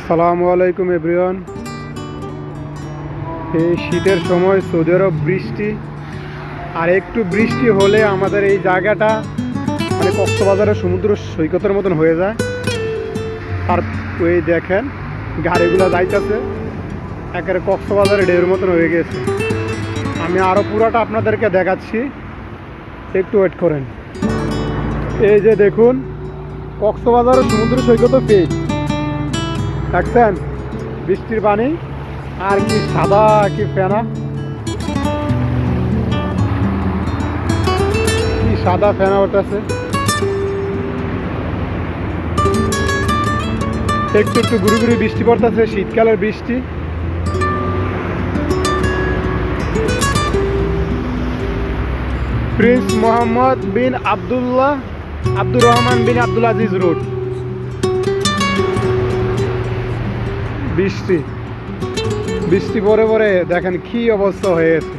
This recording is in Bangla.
আসসালামু আলাইকুম এভরিওয়ান। এই শীতের সময় সৌদি আরব বৃষ্টি, আর একটু বৃষ্টি হলে আমাদের এই জায়গাটা মানে কক্সবাজারের সমুদ্র সৈকতের মতন হয়ে যায়। আর ওই দেখেন গাড়িগুলো যাইতেছে, একেবারে কক্সবাজারের ঢেউর মতন হয়ে গেছে। আমি আরও পুরাটা আপনাদেরকে দেখাচ্ছি, একটু ওয়েট করেন। এই যে দেখুন কক্সবাজারের সমুদ্র সৈকতও পেয়ে দেখছেন, বৃষ্টির পানি আর কি সাদা কি ফেনা, কি সাদা ফেনা ওঠাছে। একটু একটু ঘুরি ঘুরি বৃষ্টি পড়তেছে, শীতকালের বৃষ্টি। প্রিন্স মোহাম্মদ বিন আব্দুর রহমান বিন আব্দুল আজিজ রোড। বৃষ্টি বৃষ্টি পরে পরে দেখেন কি অবস্থা হয়ে গেছে।